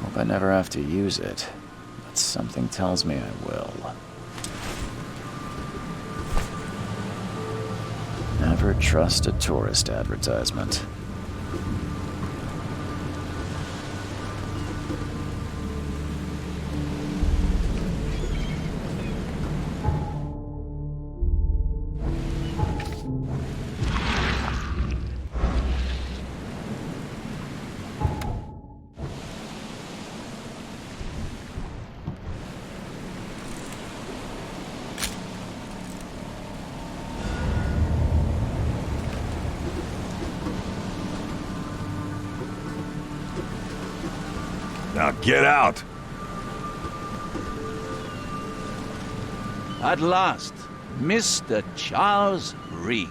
Hope I never have to use it, but something tells me I will. Never trust a tourist advertisement. Now get out! At last, Mr. Charles Reed.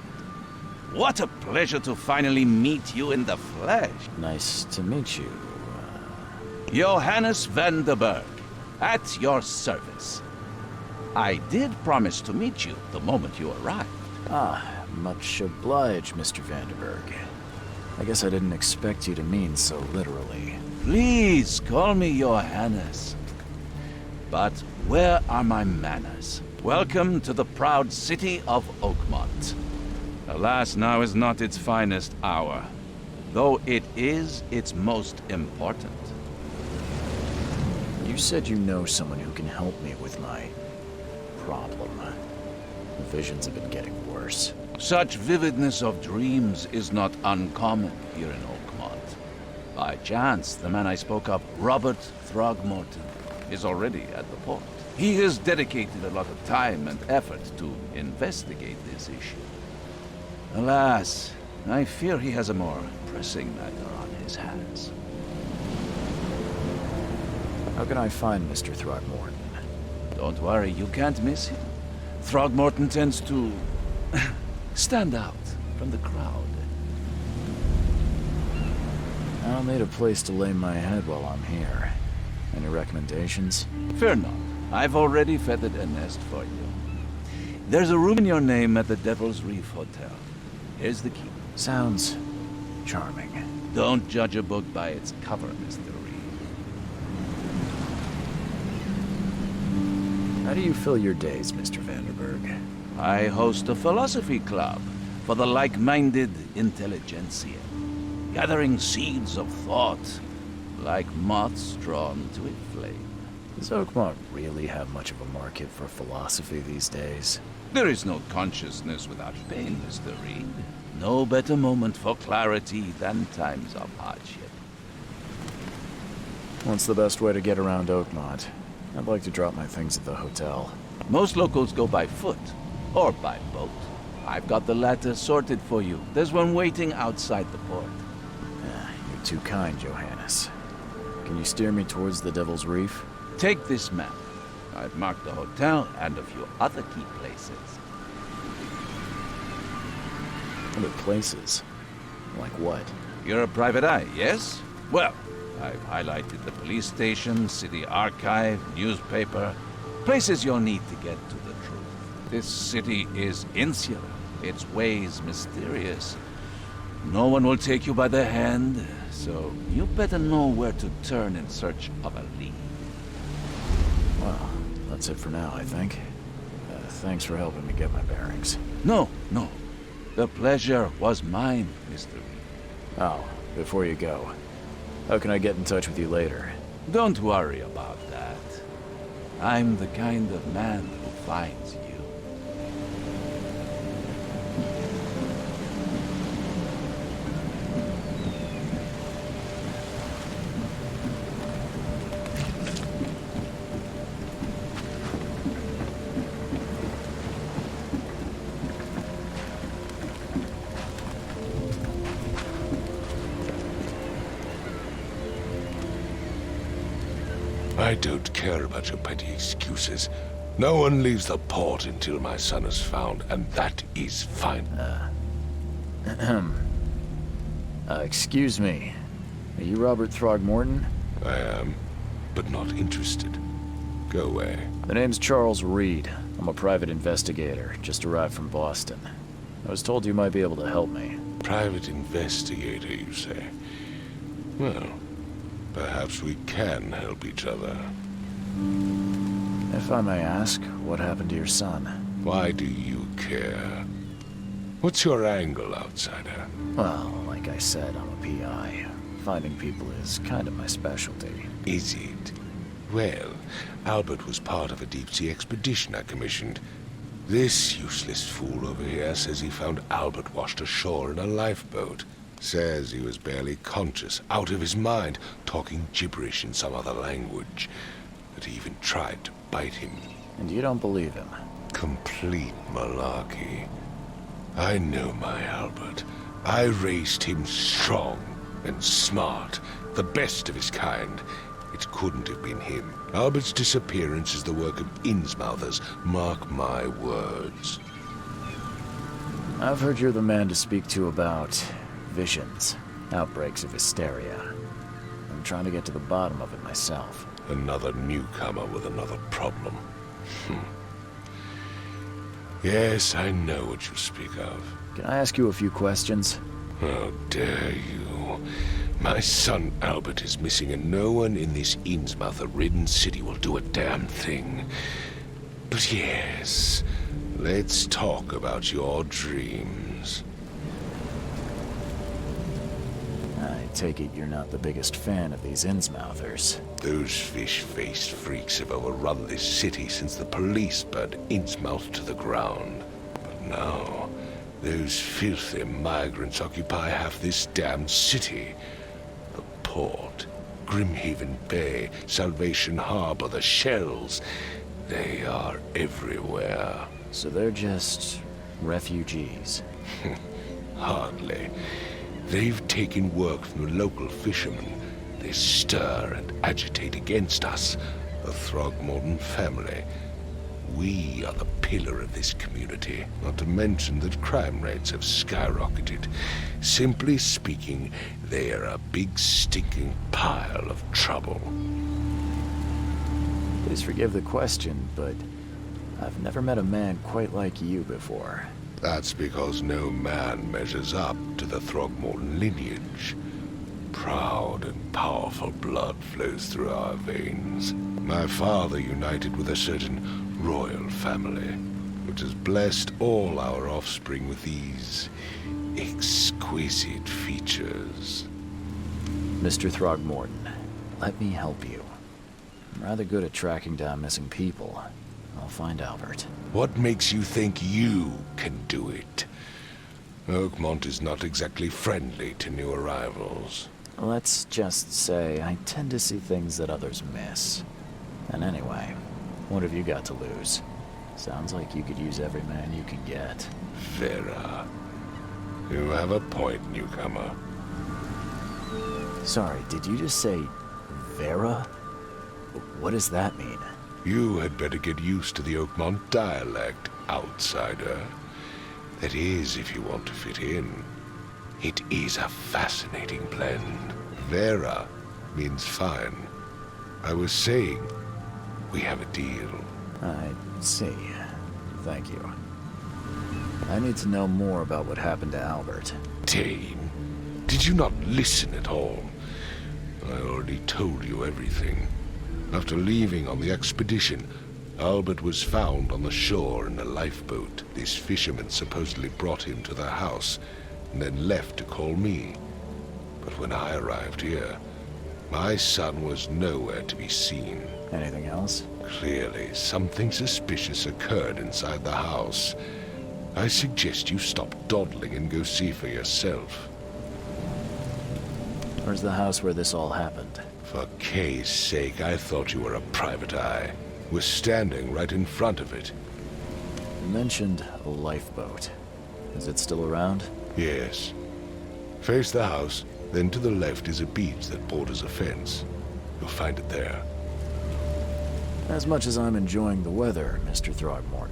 What a pleasure to finally meet you in the flesh. Nice to meet you. Johannes van der Berg, at your service. I did promise to meet you the moment you arrived. Ah, much obliged, Mr. Vanderberg. I guess I didn't expect you to mean so literally. Please call me Johannes. But where are my manners? Welcome to the proud city of Oakmont. Alas, now is not its finest hour, though it is its most important. You said you know someone who can help me with my problem. The visions have been getting worse. Such vividness of dreams is not uncommon here in Oakmont. By chance, the man I spoke of, Robert Throgmorton, is already at the port. He has dedicated a lot of time and effort to investigate this issue. Alas, I fear he has a more pressing matter on his hands. How can I find Mr. Throgmorton? Don't worry, you can't miss him. Throgmorton tends to stand out from the crowd. I'll need a place to lay my head while I'm here. Any recommendations? Fear not. I've already feathered a nest for you. There's a room in your name at the Devil's Reef Hotel. Here's the key. Sounds charming. Don't judge a book by its cover, Mr. Reed. How do you fill your days, Mr. Vanderberg? I host a philosophy club for the like-minded intelligentsia, gathering seeds of thought like moths drawn to a flame. Does Oakmont really have much of a market for philosophy these days? There is no consciousness without pain, Mr. Reed. No better moment for clarity than times of hardship. What's the best way to get around Oakmont? I'd like to drop my things at the hotel. Most locals go by foot, or by boat. I've got the latter sorted for you. There's one waiting outside the port. You're too kind, Johannes. Can you steer me towards the Devil's Reef? Take this map. I've marked the hotel and a few other key places. Other places? Like what? You're a private eye, yes? Well, I've highlighted the police station, city archive, newspaper, places you'll need to get to the truth. This city is insular, its ways mysterious. No one will take you by the hand, so you better know where to turn in search of a lead. Well, that's it for now, I think. Thanks for helping me get my bearings. No. The pleasure was mine, Mr. Reed. Oh, before you go, how can I get in touch with you later? Don't worry about that. I'm the kind of man who finds you. I don't care about your petty excuses. No one leaves the port until my son is found, and that is fine. Excuse me. Are you Robert Throgmorton? I am, but not interested. Go away. The name's Charles Reed. I'm a private investigator, just arrived from Boston. I was told you might be able to help me. Private investigator, you say? Well, Perhaps we can help each other. If I may ask, what happened to your son? Why do you care? What's your angle, outsider? Well, like I said, I'm a PI. Finding people is kind of my specialty. Is it? Well, Albert was part of a deep-sea expedition I commissioned. This useless fool over here says he found Albert washed ashore in a lifeboat. Says he was barely conscious, out of his mind, talking gibberish in some other language. That he even tried to bite him. And you don't believe him? Complete malarkey. I know my Albert. I raised him strong and smart, the best of his kind. It couldn't have been him. Albert's disappearance is the work of Innsmouthers, mark my words. I've heard you're the man to speak to about visions, outbreaks of hysteria. I'm trying to get to the bottom of it myself. Another newcomer with another problem. Yes, I know what you speak of. Can I ask you a few questions? How dare you? My son Albert is missing, and no one in this Innsmouther-ridden city will do a damn thing. But yes, let's talk about your dreams. I take it you're not the biggest fan of these Innsmouthers. Those fish-faced freaks have overrun this city since the police burned Innsmouth to the ground. But now, those filthy migrants occupy half this damned city. The port, Grimhaven Bay, Salvation Harbor, the shells. They are everywhere. So they're just refugees. Hardly. They've taken work from the local fishermen. They stir and agitate against us, the Throgmorton family. We are the pillar of this community, not to mention that crime rates have skyrocketed. Simply speaking, they are a big stinking pile of trouble. Please forgive the question, but I've never met a man quite like you before. That's because no man measures up to the Throgmorton lineage. Proud and powerful blood flows through our veins. My father united with a certain royal family, which has blessed all our offspring with these exquisite features. Mr. Throgmorton, let me help you. I'm rather good at tracking down missing people. I'll find Albert. What makes you think you can do it? Oakmont is not exactly friendly to new arrivals. Let's just say I tend to see things that others miss. And anyway, what have you got to lose? Sounds like you could use every man you can get. Vera. You have a point, newcomer. Sorry, did you just say Vera? What does that mean? You had better get used to the Oakmont dialect, outsider. That is, if you want to fit in. It is a fascinating blend. Vera means fine. I was saying, we have a deal. I see. Thank you. I need to know more about what happened to Albert. Dane, did you not listen at all? I already told you everything. After leaving on the expedition, Albert was found on the shore in a lifeboat. This fisherman supposedly brought him to their house, and then left to call me. But when I arrived here, my son was nowhere to be seen. Anything else? Clearly, something suspicious occurred inside the house. I suggest you stop dawdling and go see for yourself. Where's the house where this all happened? For Kay's sake, I thought you were a private eye. We're standing right in front of it. You mentioned a lifeboat. Is it still around? Yes. Face the house, then to the left is a beach that borders a fence. You'll find it there. As much as I'm enjoying the weather, Mr. Throgmorton,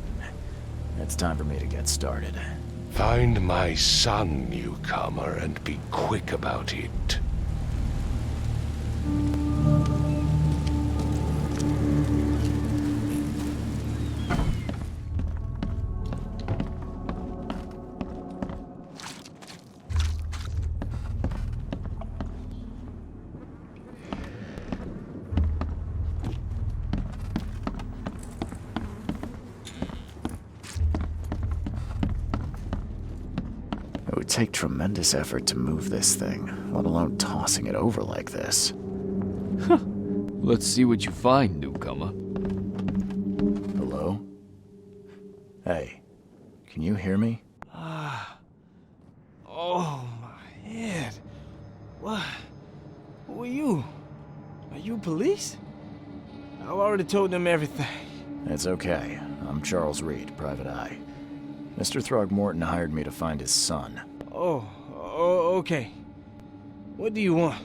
it's time for me to get started. Find my son, newcomer, and be quick about it. take tremendous effort to move this thing, let alone tossing it over like this. Let's see what you find, newcomer. Hello? Hey, can you hear me? Oh, my head. What? Who are you? Are you police? I've already told them everything. It's okay. I'm Charles Reed, Private Eye. Mr. Throgmorton hired me to find his son. Oh, okay. What do you want?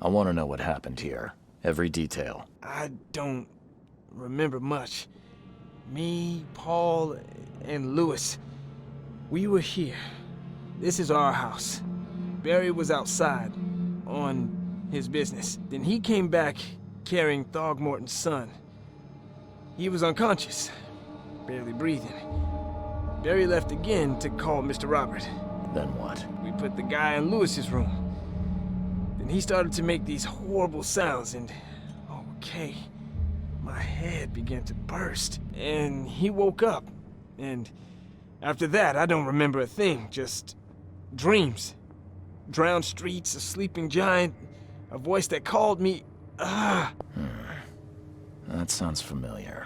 I want to know what happened here. Every detail. I don't remember much. Me, Paul, and Lewis, we were here. This is our house. Barry was outside, on his business. Then he came back carrying Throgmorton's son. He was unconscious, barely breathing. Barry left again to call Mr. Robert. Then what? We put the guy in Lewis's room. Then he started to make these horrible sounds and, okay, my head began to burst. And he woke up. And after that, I don't remember a thing, just dreams. Drowned streets, a sleeping giant, a voice that called me. That sounds familiar.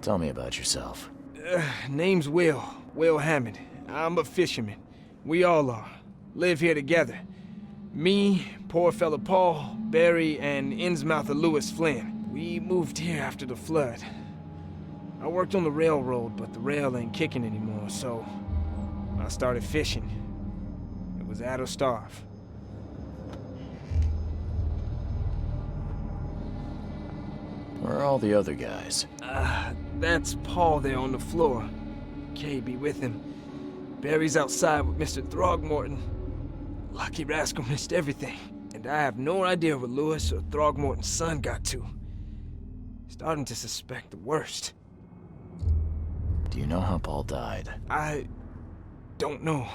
Tell me about yourself. Name's Will Hammond. I'm a fisherman. We all are. Live here together. Me, poor fella Paul, Barry, and Innsmouther Lewis Flynn. We moved here after the flood. I worked on the railroad, but the rail ain't kicking anymore, so I started fishing. It was add or starve. Where are all the other guys? That's Paul there on the floor. Kay be with him. Barry's outside with Mr. Throgmorton. Lucky rascal missed everything. And I have no idea where Lewis or Throgmorton's son got to. Starting to suspect the worst. Do you know how Paul died? I don't know.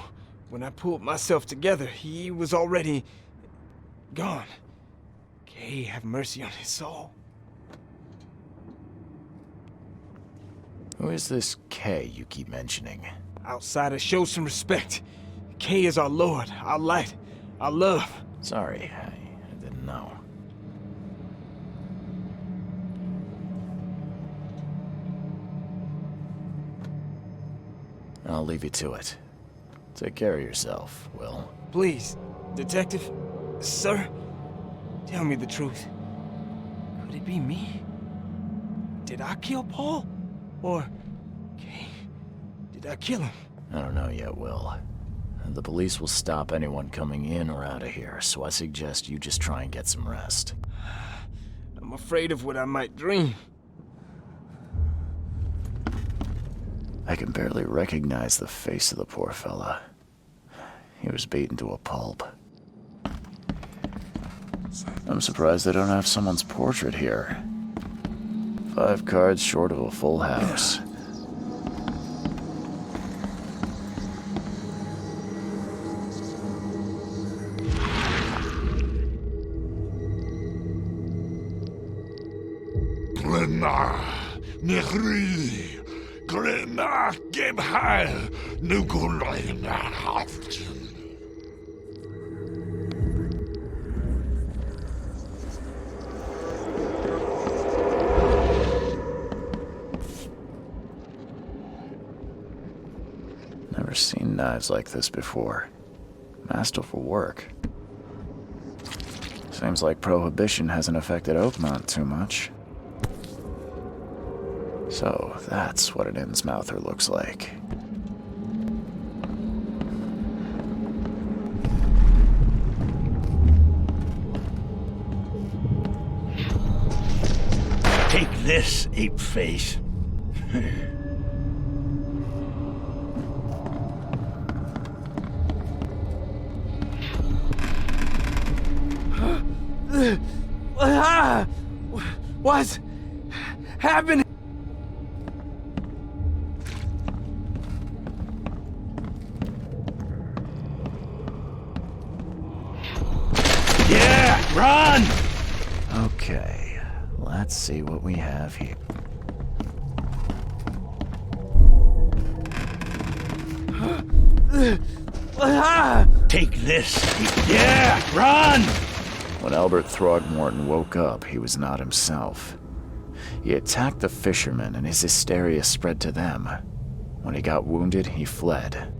When I pulled myself together, he was already gone. Kay have mercy on his soul. Who is this K you keep mentioning? Outsiders, show some respect. Kay is our lord, our light, our love. Sorry, I didn't know. I'll leave you to it. Take care of yourself, Will. Please, detective, sir, tell me the truth. Could it be me? Did I kill Paul? Or, Kay, did I kill him? I don't know yet, Will. The police will stop anyone coming in or out of here, so I suggest you just try and get some rest. I'm afraid of what I might dream. I can barely recognize the face of the poor fella. He was beaten to a pulp. I'm surprised they don't have someone's portrait here. 5 cards short of a full house. Glenna, Nehri, Glenna, Gebheil, Nugulina, Haften. Never seen knives like this before. Masterful work. Seems like Prohibition hasn't affected Oakmont too much. So, that's what an Innsmouther looks like. Take this, ape face. What's happening? Okay, let's see what we have here. Take this. Yeah, run! When Albert Throgmorton woke up, he was not himself. He attacked the fishermen, and his hysteria spread to them. When he got wounded, he fled.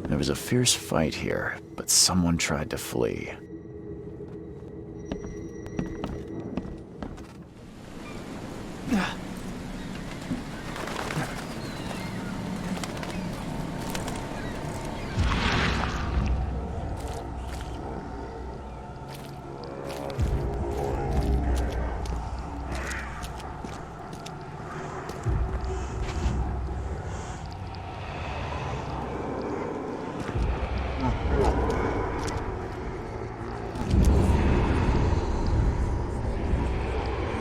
There was a fierce fight here, but someone tried to flee.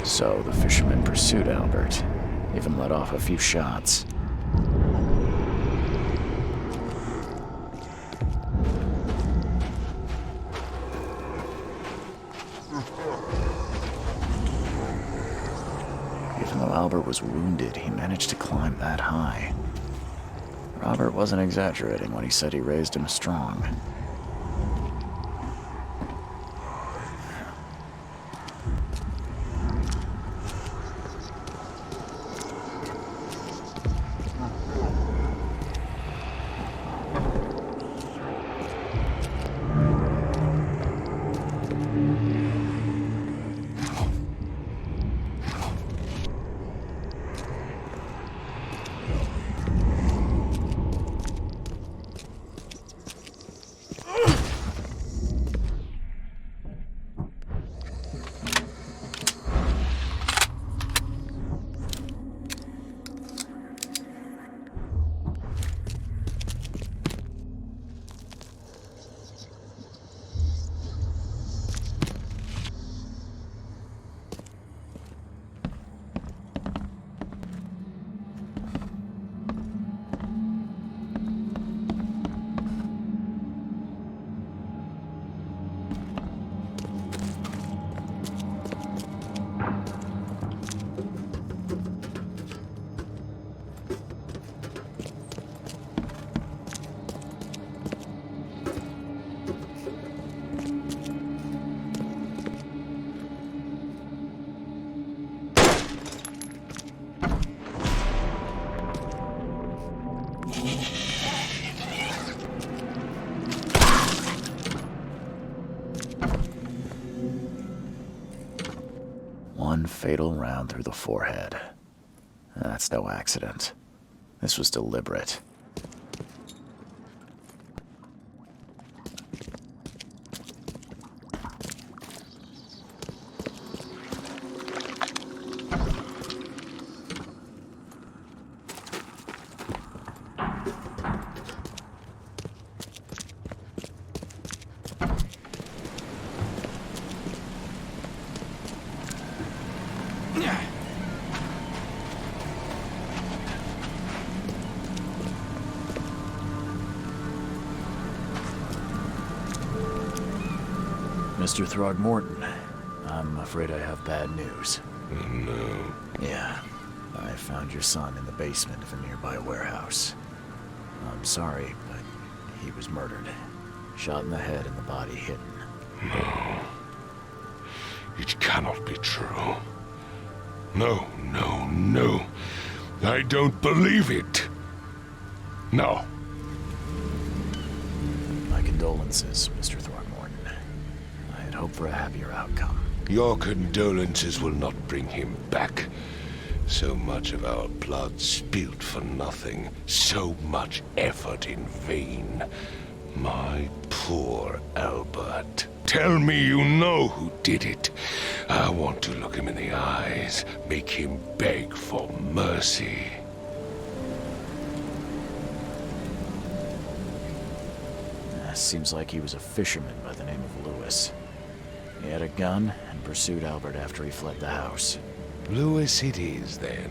So the fishermen pursued Albert, even let off a few shots. Even though Albert was wounded, he managed to climb that high. Robert wasn't exaggerating when he said he raised him strong. One fatal round through the forehead. That's no accident. This was deliberate. Mr. Throgmorton, I'm afraid I have bad news. No. Yeah, I found your son in the basement of a nearby warehouse. I'm sorry, but he was murdered. Shot in the head and the body hidden. No. It cannot be true. No. I don't believe it. No, condolences, Mr. Throckmorton. I had hoped for a happier outcome. Your condolences will not bring him back. So much of our blood spilt for nothing. So much effort in vain. My poor Albert. Tell me you know who did it. I want to look him in the eyes, make him beg for mercy. Seems like he was a fisherman by the name of Lewis. He had a gun and pursued Albert after he fled the house. Lewis it is, then.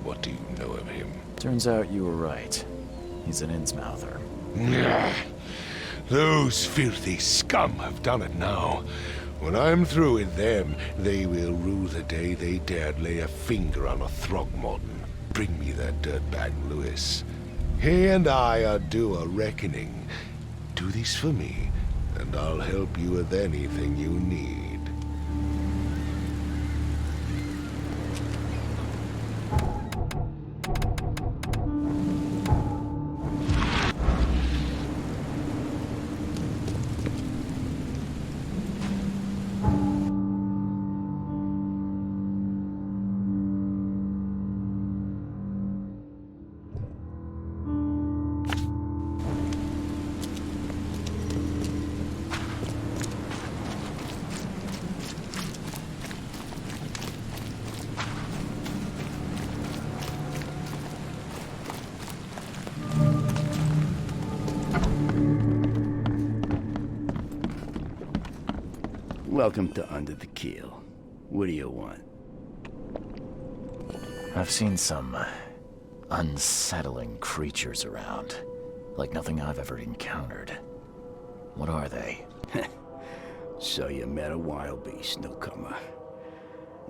What do you know of him? Turns out you were right. He's an Innsmouther. Those filthy scum have done it now. When I'm through with them, they will rue the day they dared lay a finger on a Throgmorton. Bring me that dirtbag Lewis. He and I are due a reckoning. Do this for me, and I'll help you with anything you need. Welcome to Under the Keel. What do you want? I've seen some unsettling creatures around. Like nothing I've ever encountered. What are they? So you met a wild beast, newcomer.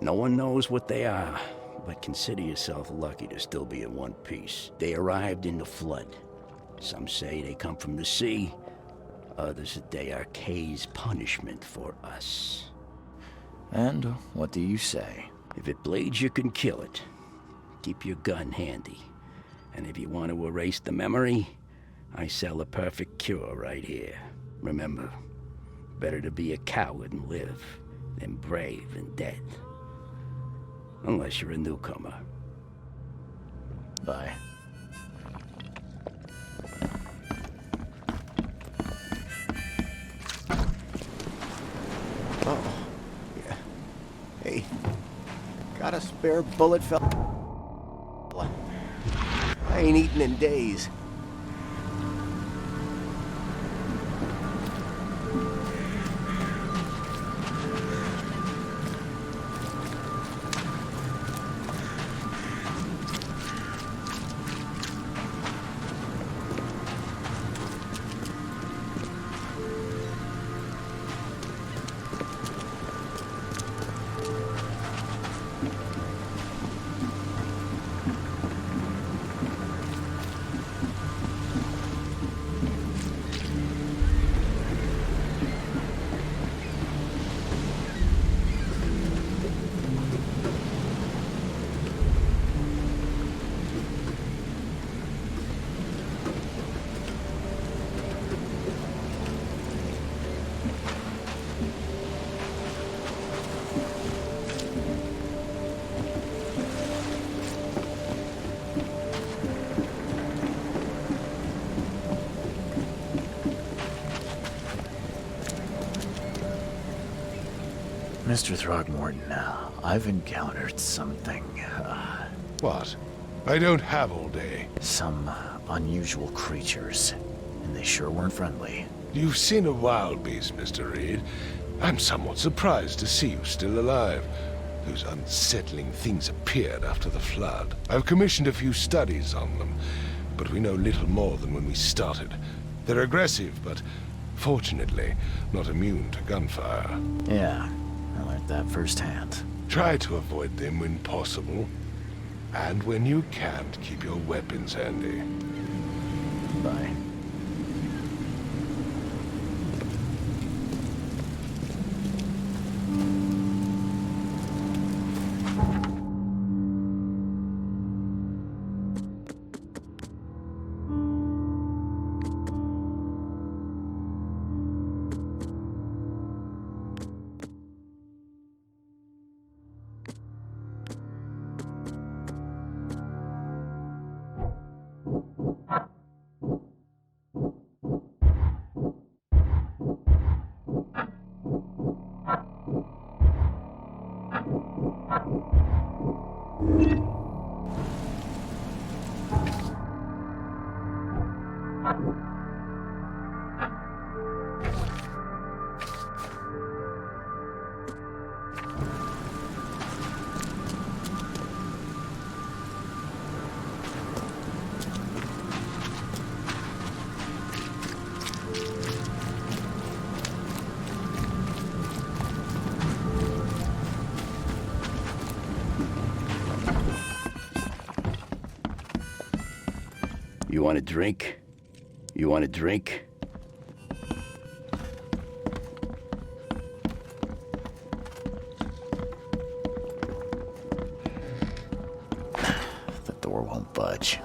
No one knows what they are, but consider yourself lucky to still be in one piece. They arrived in the flood. Some say they come from the sea. Others that they are Kay's punishment for us. And what do you say? If it bleeds, you can kill it. Keep your gun handy. And if you want to erase the memory, I sell a perfect cure right here. Remember, better to be a coward and live than brave and dead. Unless you're a newcomer. Bye. Oh, yeah. Hey, got a spare bullet, fella? I ain't eaten in days. Mr. Throgmorton, I've encountered something, What? I don't have all day. some unusual creatures, and they sure weren't friendly. You've seen a wild beast, Mr. Reed. I'm somewhat surprised to see you still alive. Those unsettling things appeared after the flood. I've commissioned a few studies on them, but we know little more than when we started. They're aggressive, but fortunately not immune to gunfire. Yeah, I learned that firsthand. Try to avoid them when possible. And when you can't, keep your weapons handy. Bye. You want a drink? You want a drink? The door won't budge.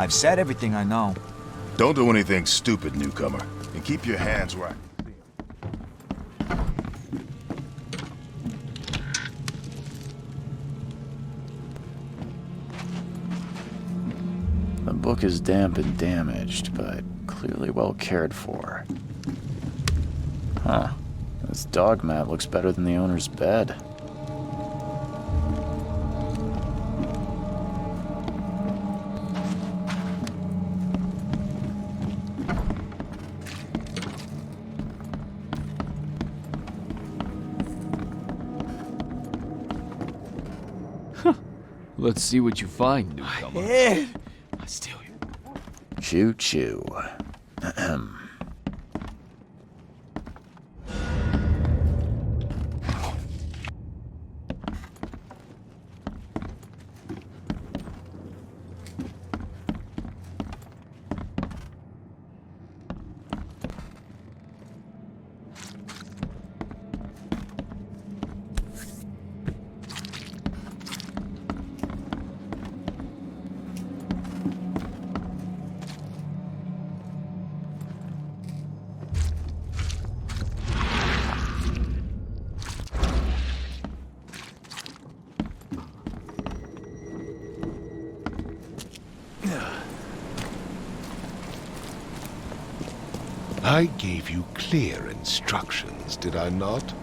I've said everything I know. Don't do anything stupid, newcomer. And keep your hands where The book is damp and damaged, but clearly well cared for. Huh. This dog mat looks better than the owner's bed. Let's see what you find, newcomer. Yeah. I still. Choo choo. Ahem. I gave you clear instructions, did I not?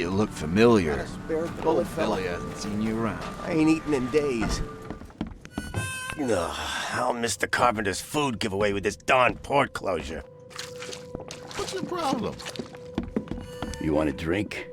You look familiar. Got a spare Old bullet, fella fella? hasn't seen you around. I ain't eaten in days. Ugh, I'll miss the carpenter's food giveaway with this darn port closure. What's your problem? You want a drink?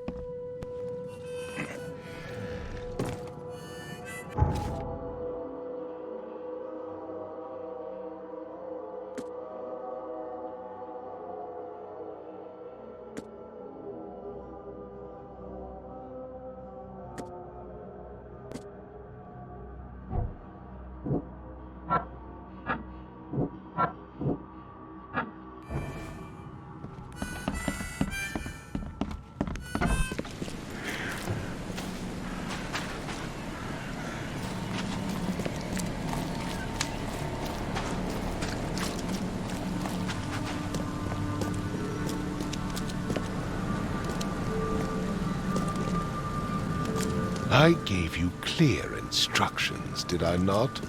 I gave you clear instructions, did I not?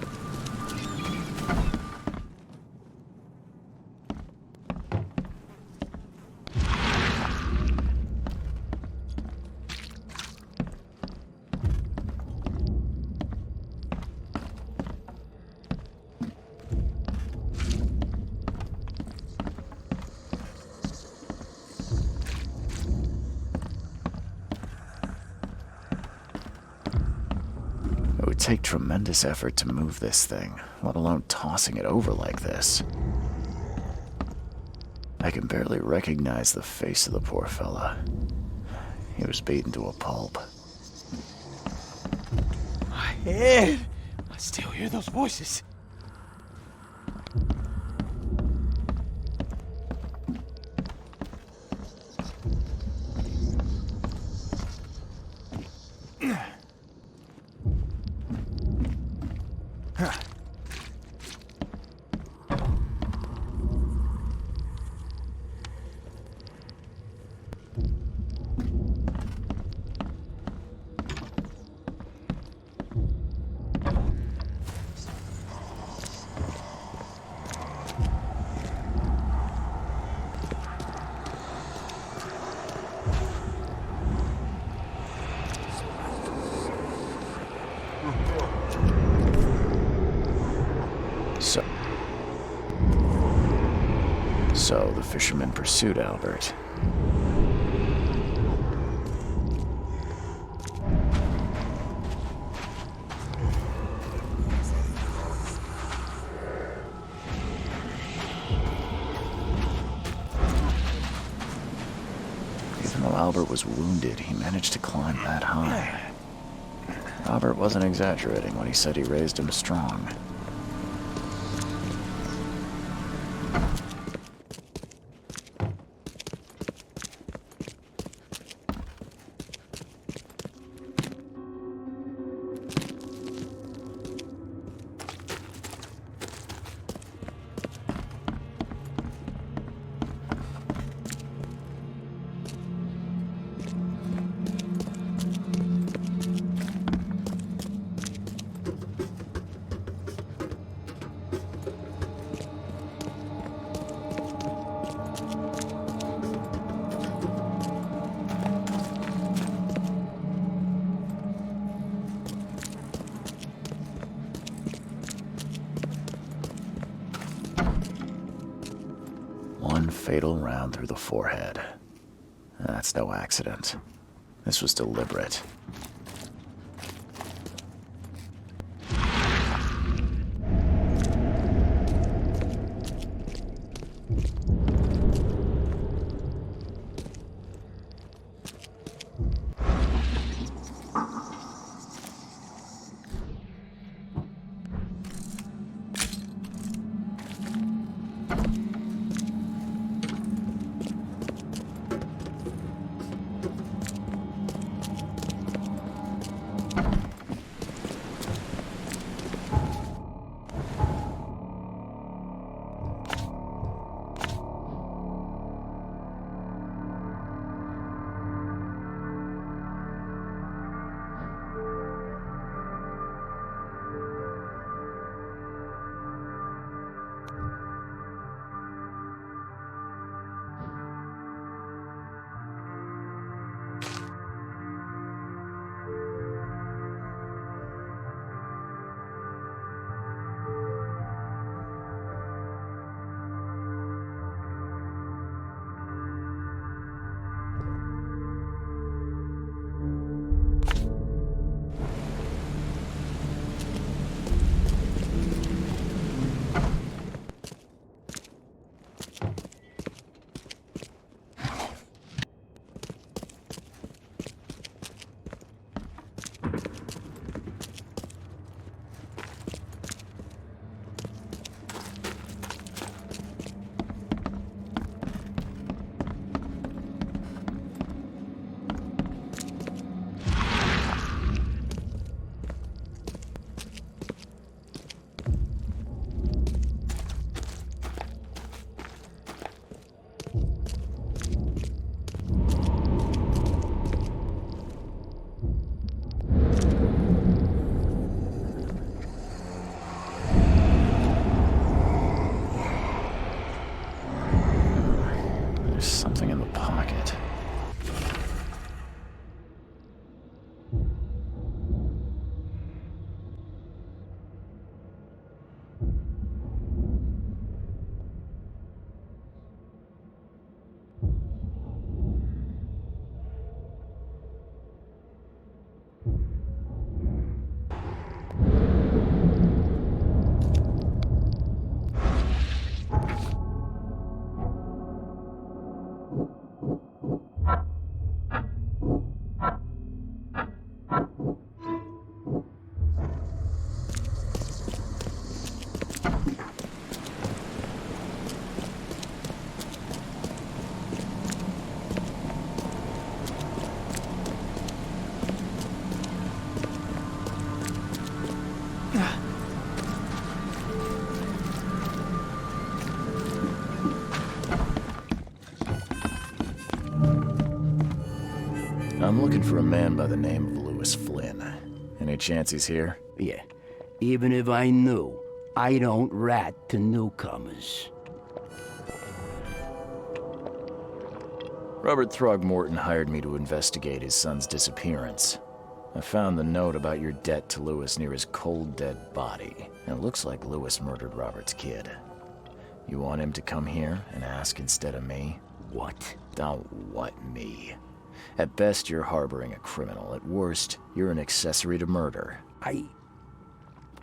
It would take tremendous effort to move this thing, let alone tossing it over like this. I can barely recognize the face of the poor fella. He was beaten to a pulp. My head! I still hear those voices. So the fisherman pursued Albert. Even though Albert was wounded, he managed to climb that high. Albert wasn't exaggerating when he said he raised him strong. One fatal round through the forehead. That's no accident. This was deliberate. I'm looking for a man by the name of Lewis Flynn. Any chance he's here? Yeah. Even if I knew, I don't rat to newcomers. Robert Throgmorton hired me to investigate his son's disappearance. I found the note about your debt to Lewis near his cold, dead body. And it looks like Lewis murdered Robert's kid. You want him to come here and ask instead of me? What? Don't what me. At best, you're harboring a criminal. At worst, you're an accessory to murder.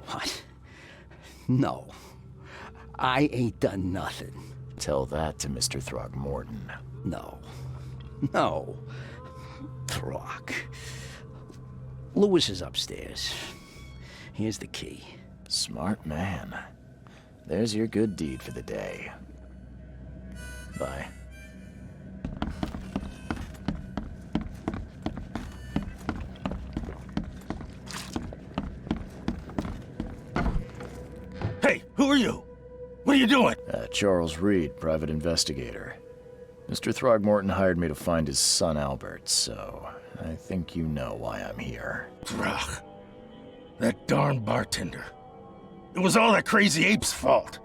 What? No. I ain't done nothing. Tell that to Mr. Throgmorton. No. Throg. Lewis is upstairs. Here's the key. Smart man. There's your good deed for the day. Bye. Hey, who are you? What are you doing? Charles Reed, private investigator. Mr. Throgmorton hired me to find his son Albert, so I think you know why I'm here. Throg. That darn bartender. It was all that crazy ape's fault.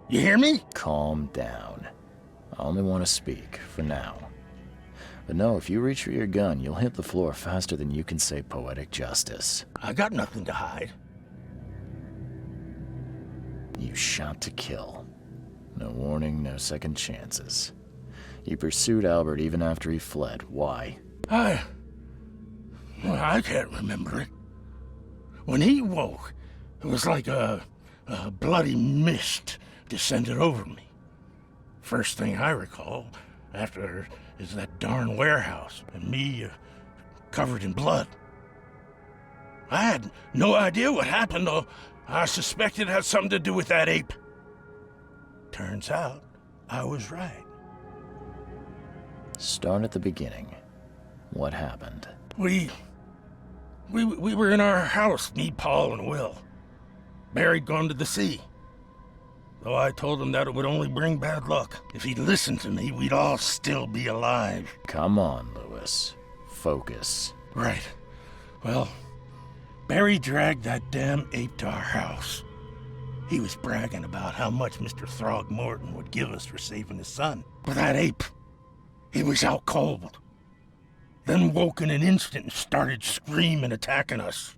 You hear me? Calm down. I only want to speak, for now. But no, if you reach for your gun, you'll hit the floor faster than you can say poetic justice. I got nothing to hide. You shot to kill. No warning, no second chances. You pursued Albert even after he fled. Why? I can't remember it. When he woke, it was like a bloody mist descended over me. First thing I recall after is that darn warehouse and me covered in blood. I had no idea what happened, though. I suspected it had something to do with that ape. Turns out, I was right. Start at the beginning. What happened? We were in our house, me, Paul, and Will. Barry'd gone to the sea. Though I told him that it would only bring bad luck. If he'd listened to me, we'd all still be alive. Come on, Lewis. Focus. Right. Well, Barry dragged that damn ape to our house. He was bragging about how much Mr. Throgmorton would give us for saving his son. But that ape, he was out cold. Then woke in an instant and started screaming, attacking us.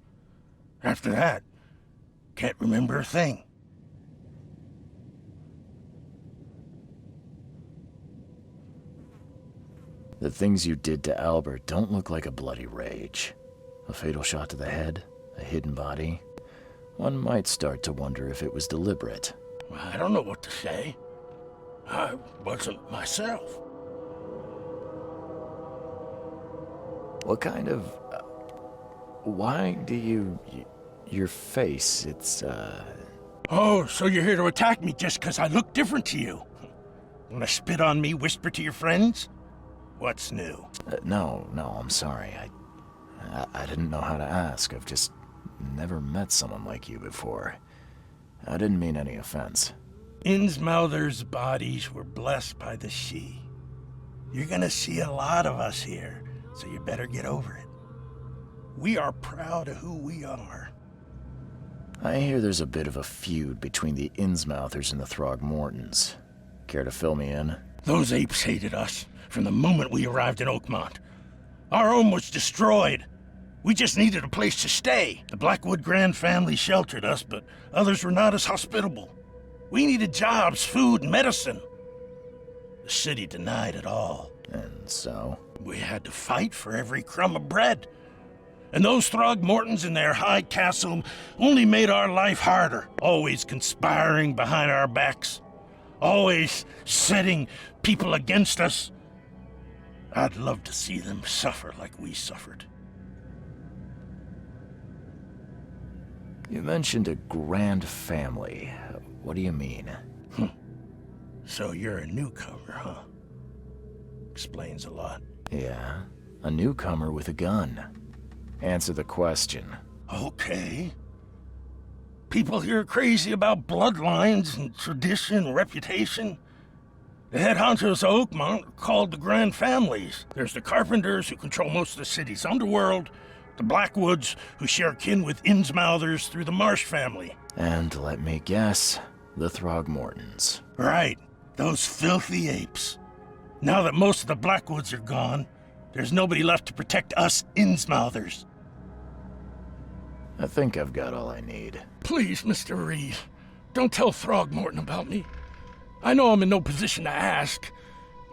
After that, can't remember a thing. The things you did to Albert don't look like a bloody rage. A fatal shot to the head, a hidden body. One might start to wonder if it was deliberate. I don't know what to say. I wasn't myself. What kind of... why do you... your face, it's, Oh, so you're here to attack me just because I look different to you? Wanna spit on me, whisper to your friends? What's new? No, I'm sorry. I didn't know how to ask. I've just never met someone like you before. I didn't mean any offense. Innsmouther's bodies were blessed by the sea. You're gonna see a lot of us here, so you better get over it. We are proud of who we are. I hear there's a bit of a feud between the Innsmouthers and the Throgmortons. Care to fill me in? Those apes hated us from the moment we arrived in Oakmont. Our home was destroyed. We just needed a place to stay. The Blackwood Grand family sheltered us, but others were not as hospitable. We needed jobs, food, and medicine. The city denied it all. And so? We had to fight for every crumb of bread. And those Throgmortons in their high castle only made our life harder, always conspiring behind our backs, always setting people against us. I'd love to see them suffer like we suffered. You mentioned a grand family. What do you mean? So you're a newcomer, huh? Explains a lot. Yeah, a newcomer with a gun. Answer the question. Okay. People here are crazy about bloodlines and tradition and reputation. The head honchos of Oakmont are called the Grand Families. There's the Carpenters, who control most of the city's underworld, the Blackwoods, who share kin with Innsmouthers through the Marsh family. And let me guess, the Throgmortons. Right, those filthy apes. Now that most of the Blackwoods are gone, there's nobody left to protect us Innsmouthers. I think I've got all I need. Please, Mr. Reed, don't tell Throgmorton about me. I know I'm in no position to ask.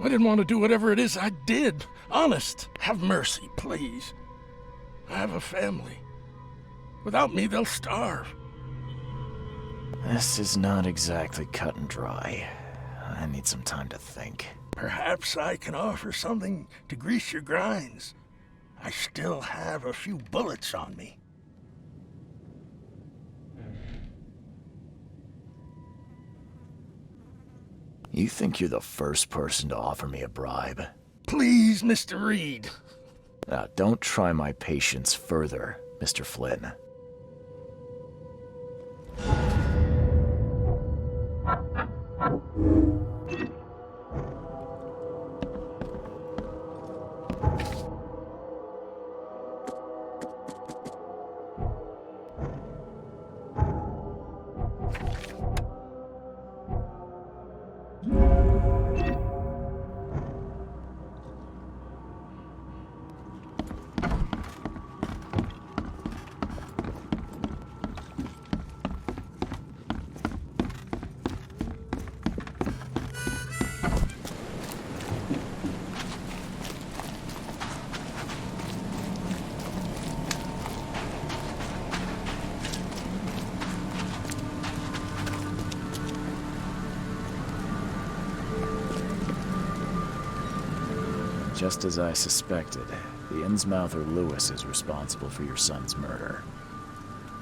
I didn't want to do whatever it is I did. Honest, have mercy, please. I have a family. Without me, they'll starve. This is not exactly cut and dry. I need some time to think. Perhaps I can offer something to grease your grinds. I still have a few bullets on me. You think you're the first person to offer me a bribe? Please, Mr. Reed. Now, don't try my patience further, Mr. Flynn. Just as I suspected, the Innsmouther Lewis is responsible for your son's murder.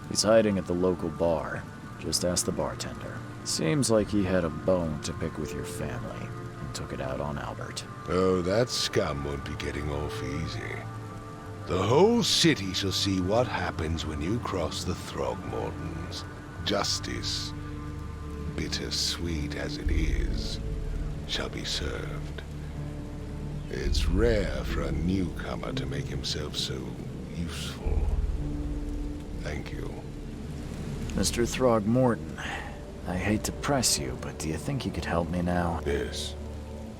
He's hiding at the local bar. Just ask the bartender. Seems like he had a bone to pick with your family and took it out on Albert. Oh, that scum won't be getting off easy. The whole city shall see what happens when you cross the Throgmortons. Justice, bittersweet as it is, shall be served. It's rare for a newcomer to make himself so useful. Thank you. Mr. Throgmorton, I hate to press you, but do you think you could help me now? Yes,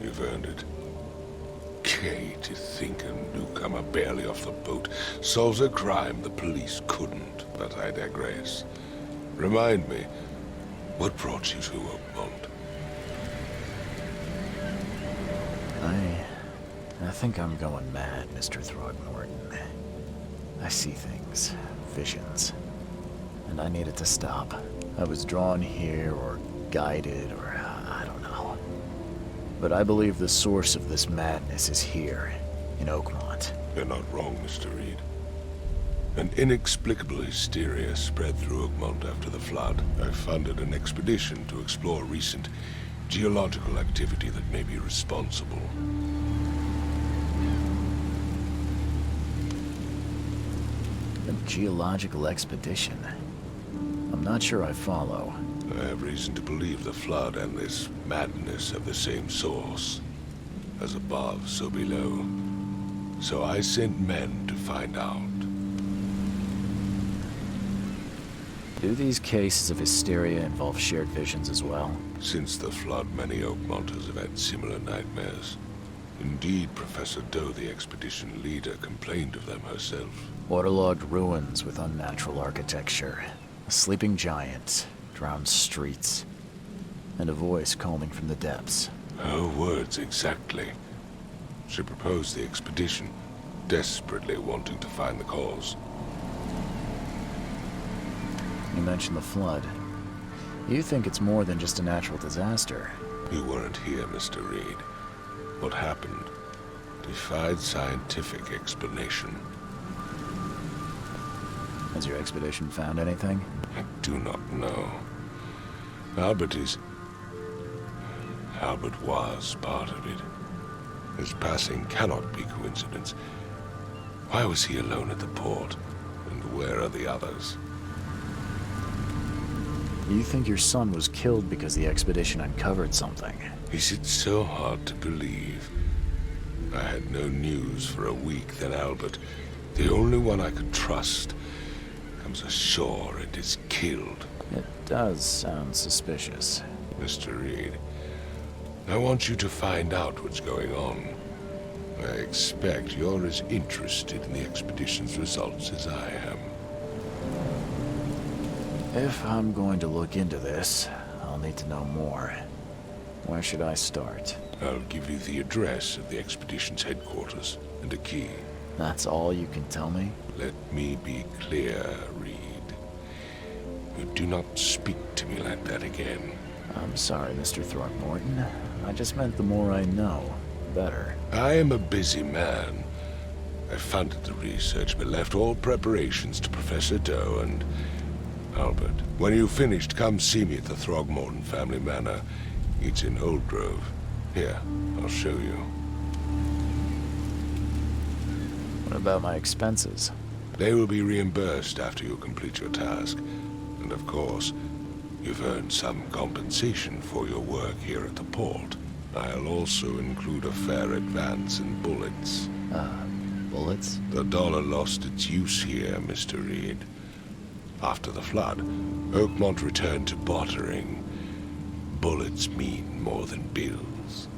you've earned it. Gay to think a newcomer barely off the boat solves a crime the police couldn't, but I digress. Remind me, what brought you to Oakmont? I think I'm going mad, Mr. Throgmorton. I see things, visions, and I needed to stop. I was drawn here, or guided, or I don't know. But I believe the source of this madness is here, in Oakmont. You're not wrong, Mr. Reed. An inexplicable hysteria spread through Oakmont after the flood. I funded an expedition to explore recent geological activity that may be responsible. A geological expedition? I'm not sure I follow. I have reason to believe the flood and this madness have the same source. As above, so below. So I sent men to find out. Do these cases of hysteria involve shared visions as well? Since the flood, many Oakmonters have had similar nightmares. Indeed, Professor Doe, the expedition leader, complained of them herself. Waterlogged ruins with unnatural architecture. A sleeping giant, drowned streets, and a voice calling from the depths. Her words exactly. She proposed the expedition, desperately wanting to find the cause. You mentioned the flood. You think it's more than just a natural disaster? You weren't here, Mr. Reed. What happened defied scientific explanation. Has your expedition found anything? I do not know. Albert was part of it. His passing cannot be coincidence. Why was he alone at the port? And where are the others? You think your son was killed because the expedition uncovered something? Is it so hard to believe? I had no news for a week, then Albert, the only one I could trust, comes ashore and is killed. It does sound suspicious. Mr. Reed, I want you to find out what's going on. I expect you're as interested in the expedition's results as I am. If I'm going to look into this, I'll need to know more. Where should I start? I'll give you the address of the expedition's headquarters and a key. That's all you can tell me? Let me be clear, Reed. You do not speak to me like that again. I'm sorry, Mr. Throckmorton. I just meant the more I know, the better. I am a busy man. I funded the research, but left all preparations to Professor Doe and Albert. When you've finished, come see me at the Throgmorton family manor. It's in Old Grove. Here, I'll show you. What about my expenses? They will be reimbursed after you complete your task. And of course, you've earned some compensation for your work here at the port. I'll also include a fair advance in bullets. Bullets? The dollar lost its use here, Mr. Reed. After the flood, Oakmont returned to bartering. Bullets mean more than bills.